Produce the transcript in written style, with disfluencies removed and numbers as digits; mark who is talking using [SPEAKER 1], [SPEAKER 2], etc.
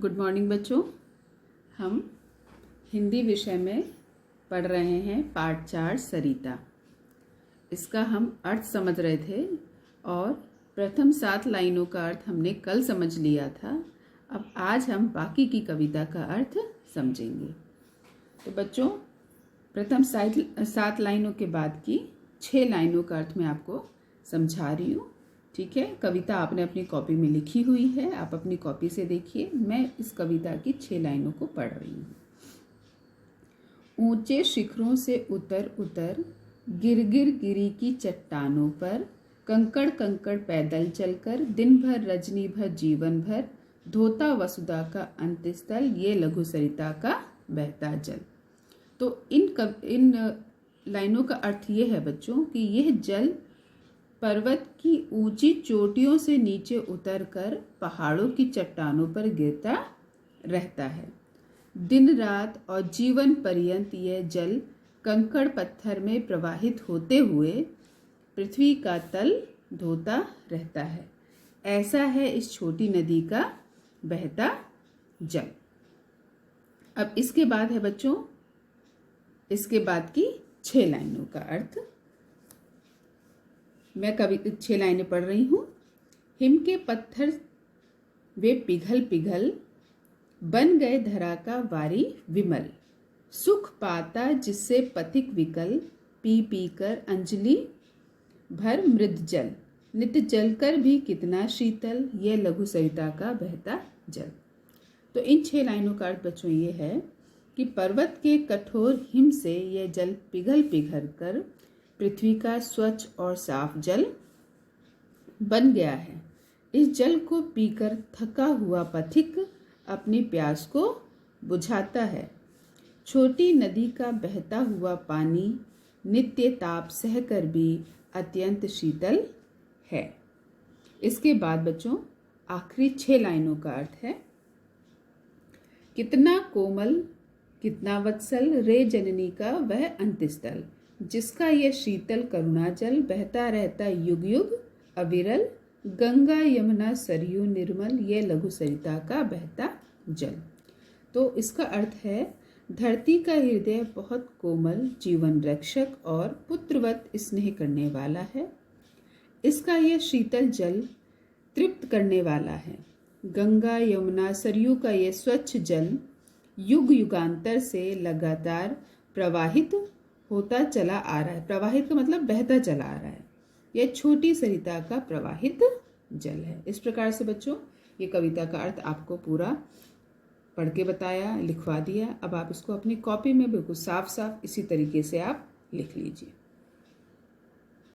[SPEAKER 1] Good morning बच्चों। हम हिंदी विषय में पढ़ रहे हैं पाठ 4 सरिता। इसका हम अर्थ समझ रहे थे और प्रथम 7 लाइनों का अर्थ हमने कल समझ लिया था। अब आज हम बाकी की कविता का अर्थ समझेंगे। तो बच्चों, प्रथम 7 लाइनों के बाद की 6 लाइनों का अर्थ मैं आपको समझा रही हूँ। ठीक है, कविता आपने अपनी कॉपी में लिखी हुई है, आप अपनी कॉपी से देखिए। मैं इस कविता की 6 लाइनों को पढ़ रही हूँ। ऊंचे शिखरों से उतर उतर गिर गिर गिरी की चट्टानों पर, कंकड़ कंकड़ पैदल चलकर दिन भर रजनी भर जीवन भर, धोता वसुधा का अंतस्थल ये लघु सरिता का बहता जल। तो इन लाइनों का अर्थ ये है बच्चों कि यह जल पर्वत की ऊंची चोटियों से नीचे उतरकर पहाड़ों की चट्टानों पर गिरता रहता है। दिन रात और जीवन पर्यंत यह जल कंकड़ पत्थर में प्रवाहित होते हुए पृथ्वी का तल धोता रहता है। ऐसा है इस छोटी नदी का बहता जल। अब इसके बाद है बच्चों, इसके बाद की 6 लाइनों का अर्थ मैं 6 लाइनें पढ़ रही हूँ। हिम के पत्थर वे पिघल पिघल बन गए धरा का वारी विमल, सुख पाता जिससे पथिक विकल, पी पी कर अंजलि भर मृद जल, नित जलकर भी कितना शीतल ये लघु सरिता का बहता जल। तो इन 6 लाइनों का अर्थ बच्चों ये है कि पर्वत के कठोर हिम से यह जल पिघल पिघल कर पृथ्वी का स्वच्छ और साफ जल बन गया है। इस जल को पीकर थका हुआ पथिक अपनी प्यास को बुझाता है। छोटी नदी का बहता हुआ पानी नित्य ताप सहकर भी अत्यंत शीतल है। इसके बाद बच्चों आखिरी 6 लाइनों का अर्थ है, कितना कोमल कितना वत्सल रे जननी का वह अंतस्थल, जिसका यह शीतल करुणा जल बहता रहता युग युग अविरल, गंगा यमुना सरयू निर्मल ये लघु सरिता का बहता जल। तो इसका अर्थ है, धरती का हृदय बहुत कोमल, जीवन रक्षक और पुत्रवत स्नेह करने वाला है। इसका यह शीतल जल तृप्त करने वाला है। गंगा यमुना सरयू का यह स्वच्छ जल युग युगांतर से लगातार प्रवाहित होता चला आ रहा है। प्रवाहित का मतलब बहता चला आ रहा है। यह छोटी सरिता का प्रवाहित जल है। इस प्रकार से बच्चों ये कविता का अर्थ आपको पूरा पढ़ के बताया, लिखवा दिया। अब आप इसको अपनी कॉपी में बिल्कुल साफ साफ इसी तरीके से आप लिख लीजिए।